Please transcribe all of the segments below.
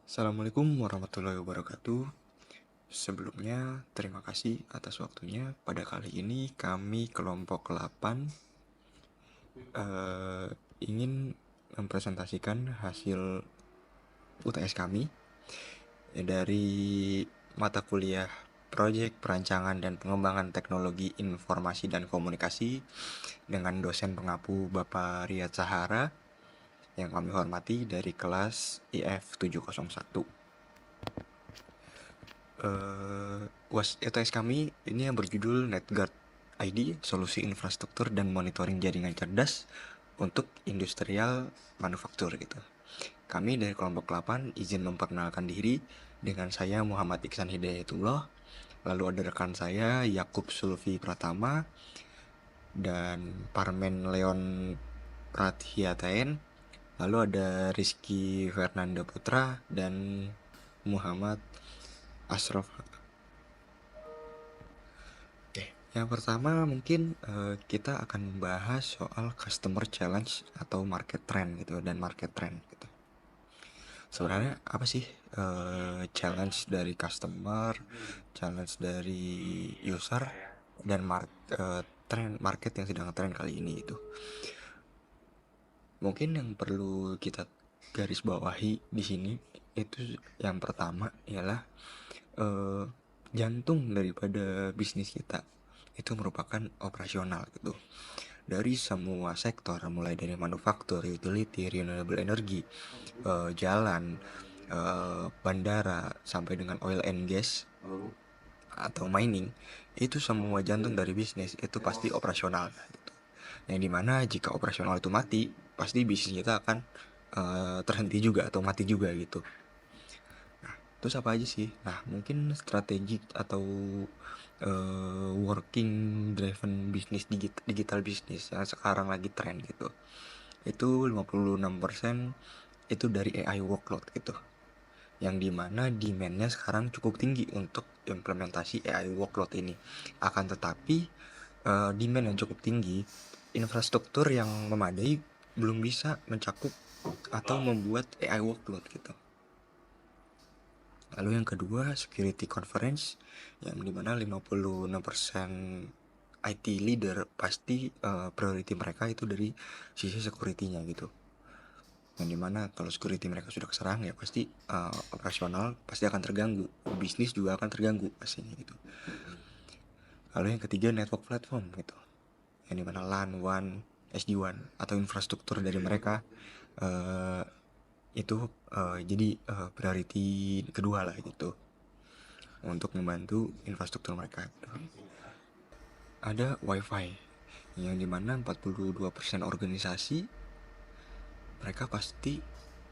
Assalamualaikum warahmatullahi wabarakatuh. Sebelumnya, terima kasih atas waktunya. Pada kali ini kami kelompok 8 ingin mempresentasikan hasil UTS kami dari mata kuliah Proyek Perancangan dan Pengembangan Teknologi Informasi dan Komunikasi dengan dosen pengapu Bapak Riyad Sahara yang kami hormati dari kelas IF 701. UTS kami ini yang berjudul NetGuard ID, solusi infrastruktur dan monitoring jaringan cerdas untuk industrial manufaktur gitu. Kami dari kelompok 8 izin memperkenalkan diri dengan saya Muhammad Iksan Hidayatullah. Lalu ada rekan saya Yakub Sulfi Pratama dan Parmen Leon Prathiatain. Lalu ada Rizky Fernanda Putra dan Muhammad Ashraf. Yang pertama mungkin kita akan membahas soal customer challenge atau market trend gitu dan market trend gitu. Sebenarnya apa sih challenge dari customer, challenge dari user dan trend market yang sedang trend kali ini itu. Mungkin yang perlu kita garis bawahi di sini itu yang pertama ialah jantung daripada bisnis kita itu merupakan operasional gitu. Dari semua sektor, mulai dari manufaktur, utility, renewable energy, jalan, bandara, sampai dengan oil and gas atau mining, itu semua jantung dari bisnis itu pasti operasional gitu. Yang dimana jika operasional itu mati, pasti bisnis kita akan terhenti juga atau mati juga gitu. Terus apa aja sih? Nah, mungkin strategik atau working driven business, digital business yang sekarang lagi tren gitu. Itu 56% itu dari AI workload gitu. Yang dimana demandnya sekarang cukup tinggi untuk implementasi AI workload ini. Akan tetapi demand yang cukup tinggi, infrastruktur yang memadai belum bisa mencakup atau membuat AI workload gitu. Lalu yang kedua, security conference, yang dimana 56% IT leader pasti priority mereka itu dari sisi security-nya gitu. Yang dimana kalau security mereka sudah keserang ya pasti operasional pasti akan terganggu, bisnis juga akan terganggu pastinya gitu. Lalu yang ketiga, network platform gitu, yang dimana LAN, WAN, SD-WAN atau infrastruktur dari mereka itu jadi priority kedua lah gitu untuk membantu infrastruktur mereka. Ada WiFi yang dimana 42% organisasi mereka pasti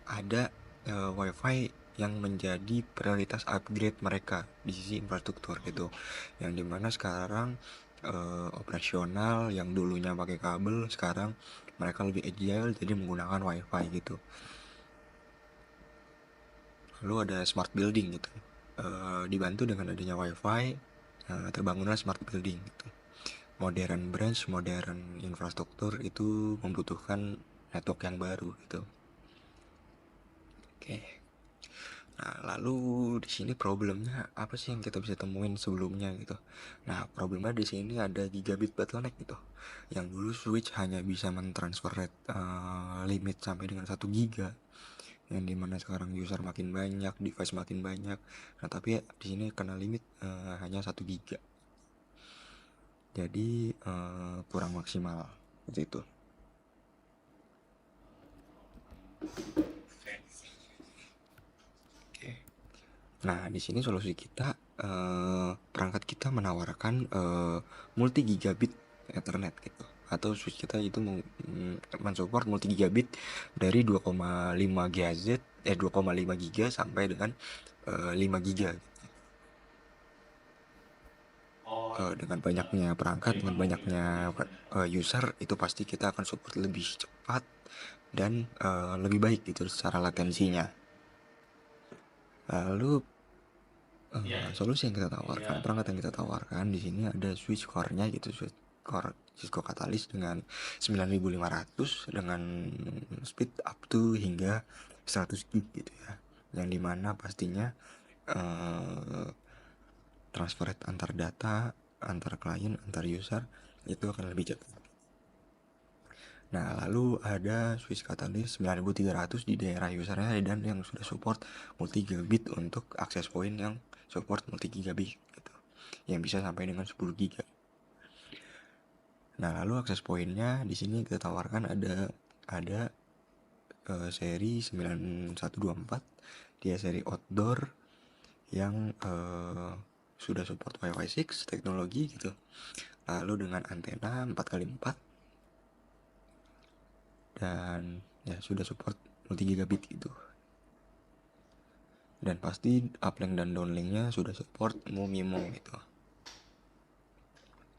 ada WiFi yang menjadi prioritas upgrade mereka di sisi infrastruktur gitu. Yang dimana sekarang operasional yang dulunya pakai kabel sekarang mereka lebih agile jadi menggunakan WiFi gitu. Lalu ada smart building gitu. Dibantu dengan adanya WiFi terbangunlah smart building gitu. Modern branch, modern infrastruktur itu membutuhkan network yang baru gitu. Oke. Nah, lalu di sini problemnya apa sih yang kita bisa temuin sebelumnya gitu. Nah, problemnya di sini ada gigabit bottleneck gitu. Yang dulu switch hanya bisa mentransfer rate limit sampai dengan 1 giga. Yang dimana sekarang user makin banyak, device makin banyak. Nah, tapi di sini kena limit hanya 1 giga. Jadi kurang maksimal seperti itu. Oke. Nah, di sini solusi kita perangkat kita menawarkan multi gigabit Ethernet gitu. Atau switch kita itu mensupport multi gigabit dari 2,5 GHz 2,5 giga sampai dengan 5 giga. Dengan banyaknya perangkat, dengan banyaknya user, itu pasti kita akan support lebih cepat dan lebih baik gitu secara latensinya. Lalu solusi yang kita tawarkan, perangkat yang kita tawarkan di sini ada switch core-nya gitu, switch core Cisco Catalyst dengan 9500 dengan speed up to hingga 100 GB gitu ya. yang dimana pastinya transfer rate antar data, antar klien, antar user itu akan lebih cepat. Nah, lalu ada Swiss Catalyst 9300 di daerah usernya dan yang sudah support multi gigabit untuk akses point yang support multi gigabit gitu. Yang bisa sampai dengan 10 giga. Nah, lalu akses pointnya di sini kita tawarkan ada seri 9124, dia seri outdoor yang sudah support Wi-Fi 6 teknologi gitu. Lalu dengan antena 4x4 dan ya sudah support multi gigabit gitu. Dan pasti uplink dan downlinknya sudah support MIMO gitu.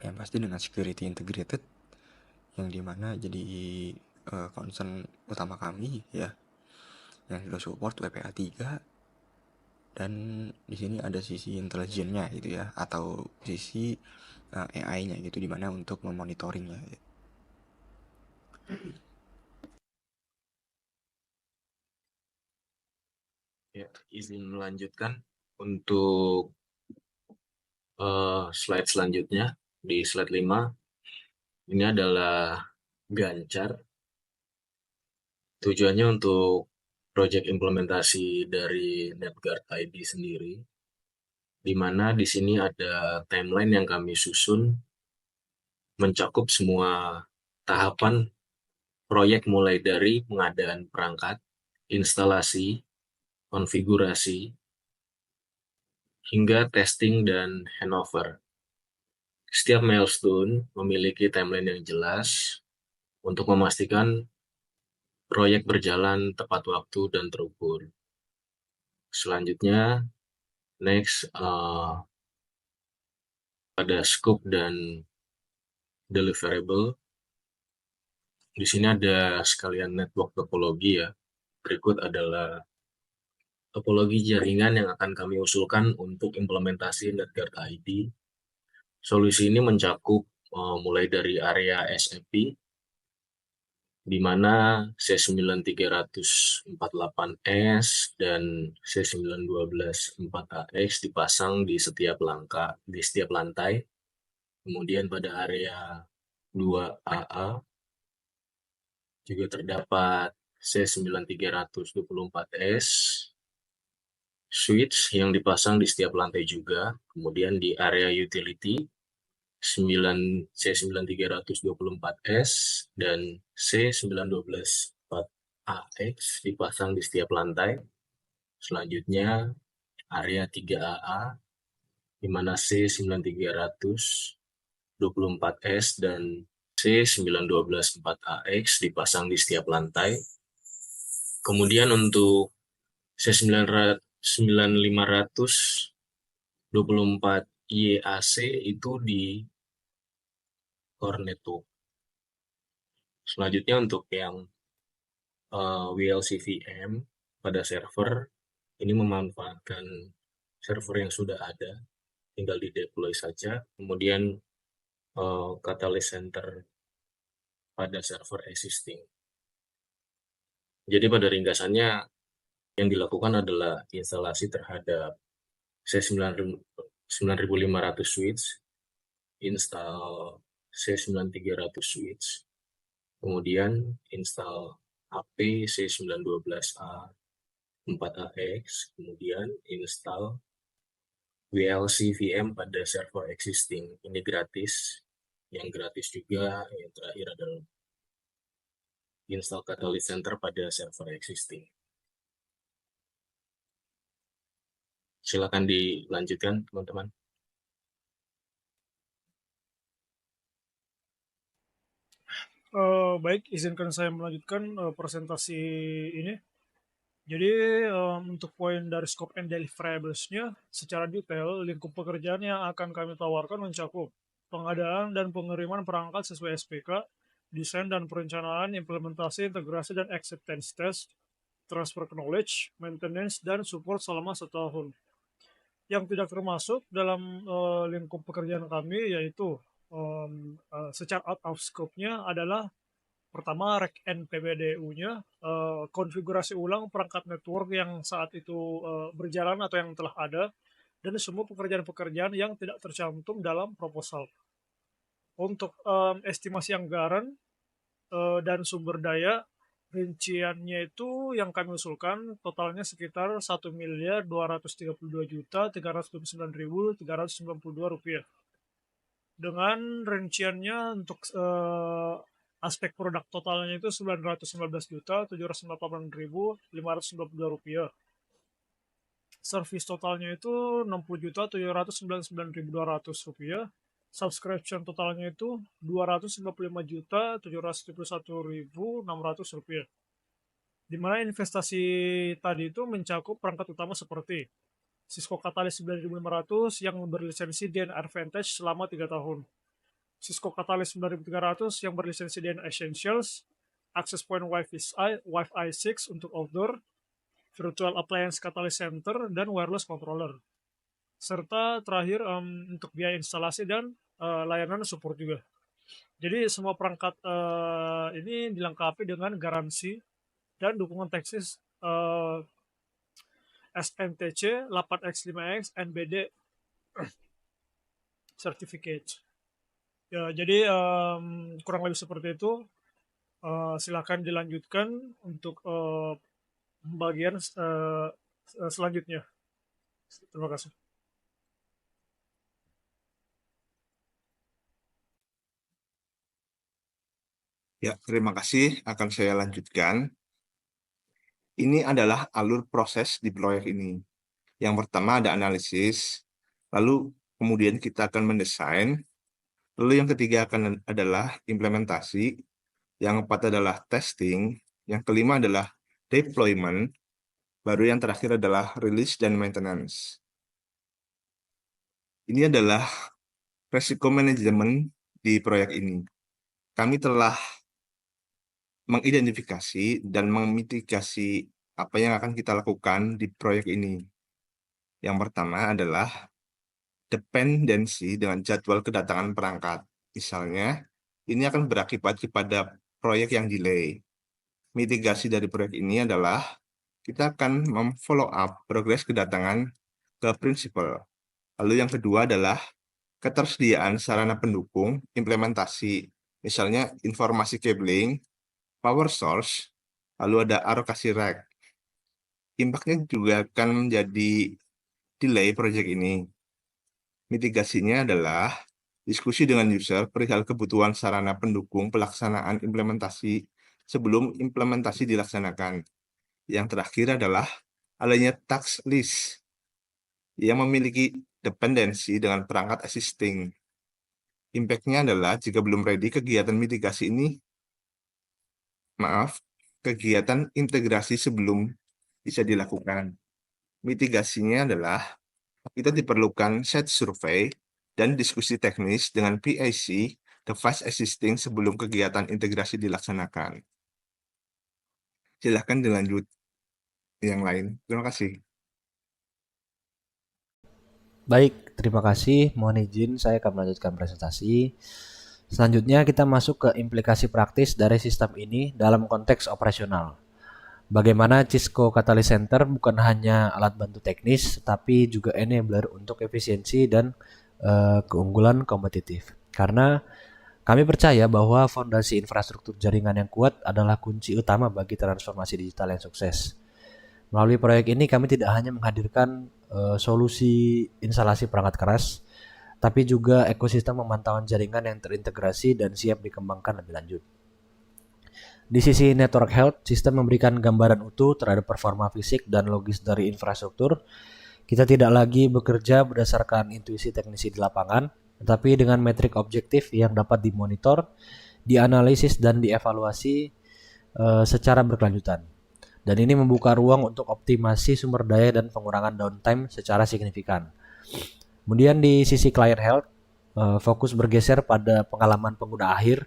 Yang pasti dengan security integrated yang dimana jadi concern utama kami ya, yang sudah support WPA 3 dan di sini ada sisi intelijennya gitu ya, atau sisi AI-nya gitu dimana untuk memonitoringnya gitu. Ya, izin melanjutkan untuk slide selanjutnya di slide 5. Ini adalah Gancar. Tujuannya untuk proyek implementasi dari NetGuard ID sendiri, di mana di sini ada timeline yang kami susun mencakup semua tahapan proyek mulai dari pengadaan perangkat, instalasi, konfigurasi, hingga testing dan handover. Setiap milestone memiliki timeline yang jelas untuk memastikan proyek berjalan tepat waktu dan terukur. Selanjutnya, next, pada scope dan deliverable. Di sini ada sekalian network topologi ya. Berikut adalah topologi jaringan yang akan kami usulkan untuk implementasi NetGuard ID. Solusi ini mencakup mulai dari area SAP, di mana C9348S dan C9214AX dipasang di setiap lantai. Kemudian pada area 2AA juga terdapat C9324S switch yang dipasang di setiap lantai juga. Kemudian di area utility C9324S dan C9214AX dipasang di setiap lantai. Selanjutnya area 3AA di mana C9324S dan C9124AX dipasang di setiap lantai. Kemudian untuk C9524YAC itu di core network. Selanjutnya untuk yang WLCVM pada server, ini memanfaatkan server yang sudah ada, tinggal di deploy saja. Kemudian Catalyst Center pada server existing. Jadi pada ringkasannya yang dilakukan adalah instalasi terhadap C9500 switch, install C9300 switch, kemudian install HP C912A 4AX, kemudian install WLC VM pada server existing. Ini gratis. Yang gratis juga yang terakhir adalah install Catalyst Center pada server existing. Silakan dilanjutkan, teman-teman. Baik, izinkan saya melanjutkan presentasi ini. Jadi untuk poin dari scope and deliverables-nya secara detail, lingkup pekerjaan yang akan kami tawarkan mencakup pengadaan dan pengiriman perangkat sesuai SPK, desain dan perencanaan, implementasi, integrasi dan acceptance test, transfer knowledge, maintenance, dan support selama 1 tahun. Yang tidak termasuk dalam lingkup pekerjaan kami yaitu secara out of scope-nya adalah Pertama, rek NPWDU-nya, konfigurasi ulang perangkat network yang saat itu berjalan atau yang telah ada, dan semua pekerjaan-pekerjaan yang tidak tercantum dalam proposal. Untuk estimasi anggaran dan sumber daya, rinciannya itu yang kami usulkan totalnya sekitar Rp1.239.399.392 dengan rinciannya untuk aspek produk totalnya itu Rp919.798.592. Service totalnya itu Rp60.799.200. Subscription totalnya itu Rp255.771.600. Di mana investasi tadi itu mencakup perangkat utama seperti Cisco Catalyst 9500 yang berlisensi DNR Vantage selama 3 tahun. Cisco Catalyst 9300 yang berlisensi DNR Essentials, Access Point Wi-Fi 6 untuk outdoor, Virtual Appliance Catalyst Center, dan Wireless Controller. Serta terakhir untuk biaya instalasi dan layanan support juga. Jadi semua perangkat ini dilengkapi dengan garansi dan dukungan teknis SNTC 8X 5X NBD certificate. Ya, jadi kurang lebih seperti itu. Silakan dilanjutkan untuk pembagian selanjutnya. Terima kasih. Ya, terima kasih. Akan saya lanjutkan. Ini adalah alur proses di proyek ini. Yang pertama ada analisis, lalu kemudian kita akan mendesain, lalu yang ketiga adalah implementasi, yang keempat adalah testing, yang kelima adalah deployment, baru yang terakhir adalah release dan maintenance. Ini adalah resiko manajemen di proyek ini. Kami telah mengidentifikasi dan memitigasi apa yang akan kita lakukan di proyek ini. Yang pertama adalah dependensi dengan jadwal kedatangan perangkat. Misalnya, ini akan berakibat kepada proyek yang delay. Mitigasi dari proyek ini adalah kita akan memfollow up progres kedatangan ke prinsipal. Lalu yang kedua adalah ketersediaan sarana pendukung implementasi. Misalnya informasi cabling, power source, lalu ada alokasi rack. Impact-nya juga akan menjadi delay proyek ini. Mitigasinya adalah diskusi dengan user perihal kebutuhan sarana pendukung pelaksanaan implementasi sebelum implementasi dilaksanakan. Yang terakhir adalah adanya task list yang memiliki dependensi dengan perangkat existing. Impact-nya adalah jika belum ready kegiatan mitigasi ini, kegiatan integrasi sebelum bisa dilakukan. Mitigasinya adalah kita diperlukan set survei dan diskusi teknis dengan PIC, device existing sebelum kegiatan integrasi dilaksanakan. Silahkan dilanjut yang lain. Terima kasih. Baik, terima kasih. Mohon izin saya akan melanjutkan presentasi. Selanjutnya kita masuk ke implikasi praktis dari sistem ini dalam konteks operasional. Bagaimana Cisco Catalyst Center bukan hanya alat bantu teknis, tapi juga enabler untuk efisiensi dan keunggulan kompetitif. Karena kami percaya bahwa fondasi infrastruktur jaringan yang kuat adalah kunci utama bagi transformasi digital yang sukses. Melalui proyek ini kami tidak hanya menghadirkan solusi instalasi perangkat keras, tapi juga ekosistem pemantauan jaringan yang terintegrasi dan siap dikembangkan lebih lanjut. Di sisi network health, sistem memberikan gambaran utuh terhadap performa fisik dan logis dari infrastruktur. Kita tidak lagi bekerja berdasarkan intuisi teknisi di lapangan, tetapi dengan metrik objektif yang dapat dimonitor, dianalisis, dan dievaluasi secara berkelanjutan. Dan ini membuka ruang untuk optimasi sumber daya dan pengurangan downtime secara signifikan. Kemudian di sisi client health, fokus bergeser pada pengalaman pengguna akhir,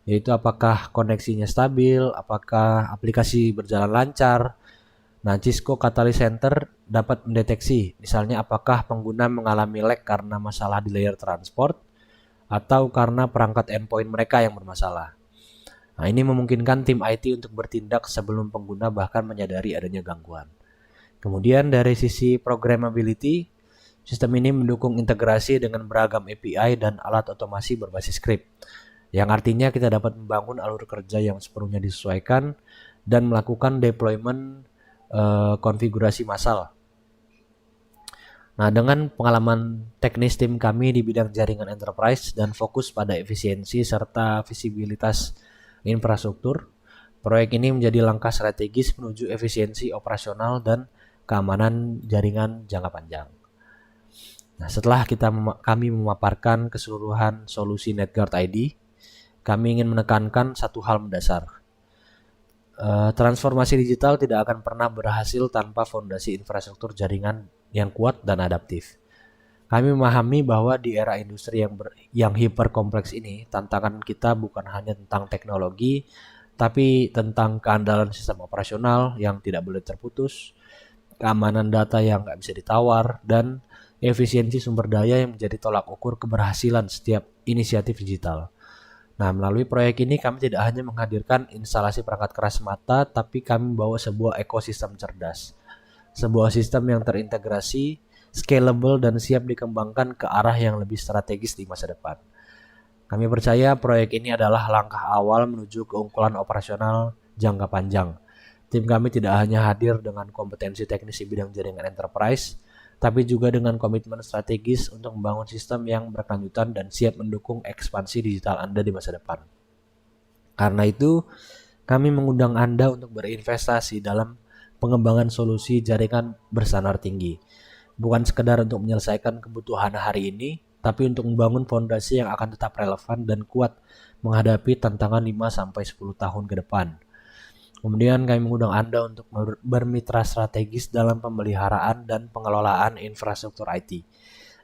yaitu apakah koneksinya stabil, apakah aplikasi berjalan lancar. Nah, Cisco Catalyst Center dapat mendeteksi, misalnya apakah pengguna mengalami lag karena masalah di layer transport, atau karena perangkat endpoint mereka yang bermasalah. Nah, ini memungkinkan tim IT untuk bertindak sebelum pengguna bahkan menyadari adanya gangguan. Kemudian dari sisi programmability, sistem ini mendukung integrasi dengan beragam API dan alat otomasi berbasis script, yang artinya kita dapat membangun alur kerja yang sepenuhnya disesuaikan dan melakukan deployment konfigurasi massal. Nah, dengan pengalaman teknis tim kami di bidang jaringan enterprise dan fokus pada efisiensi serta visibilitas infrastruktur, proyek ini menjadi langkah strategis menuju efisiensi operasional dan keamanan jaringan jangka panjang. Nah, setelah kami memaparkan keseluruhan solusi NetGuard ID, kami ingin menekankan satu hal mendasar. Transformasi digital tidak akan pernah berhasil tanpa fondasi infrastruktur jaringan yang kuat dan adaptif. Kami memahami bahwa di era industri yang hiper kompleks ini, tantangan kita bukan hanya tentang teknologi, tapi tentang keandalan sistem operasional yang tidak boleh terputus, keamanan data yang nggak bisa ditawar, dan efisiensi sumber daya yang menjadi tolak ukur keberhasilan setiap inisiatif digital. Nah, melalui proyek ini kami tidak hanya menghadirkan instalasi perangkat keras semata, tapi kami membawa sebuah ekosistem cerdas. Sebuah sistem yang terintegrasi, scalable, dan siap dikembangkan ke arah yang lebih strategis di masa depan. Kami percaya proyek ini adalah langkah awal menuju keunggulan operasional jangka panjang. Tim kami tidak hanya hadir dengan kompetensi teknis di bidang jaringan enterprise, tapi juga dengan komitmen strategis untuk membangun sistem yang berkelanjutan dan siap mendukung ekspansi digital Anda di masa depan. Karena itu, kami mengundang Anda untuk berinvestasi dalam pengembangan solusi jaringan berstandar tinggi. Bukan sekedar untuk menyelesaikan kebutuhan hari ini, tapi untuk membangun fondasi yang akan tetap relevan dan kuat menghadapi tantangan 5-10 tahun ke depan. Kemudian kami mengundang Anda untuk bermitra strategis dalam pemeliharaan dan pengelolaan infrastruktur IT.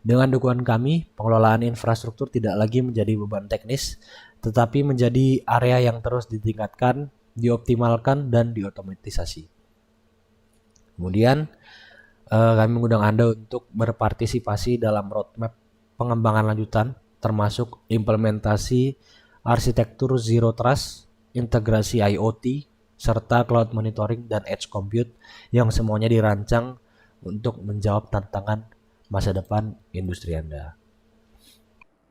Dengan dukungan kami, pengelolaan infrastruktur tidak lagi menjadi beban teknis, tetapi menjadi area yang terus ditingkatkan, dioptimalkan, dan diotomatisasi. Kemudian kami mengundang Anda untuk berpartisipasi dalam roadmap pengembangan lanjutan, termasuk implementasi arsitektur Zero Trust, integrasi IoT, serta cloud monitoring dan edge compute yang semuanya dirancang untuk menjawab tantangan masa depan industri Anda.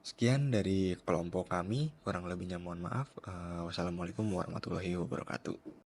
Sekian dari kelompok kami, kurang lebihnya mohon maaf. Wassalamualaikum warahmatullahi wabarakatuh.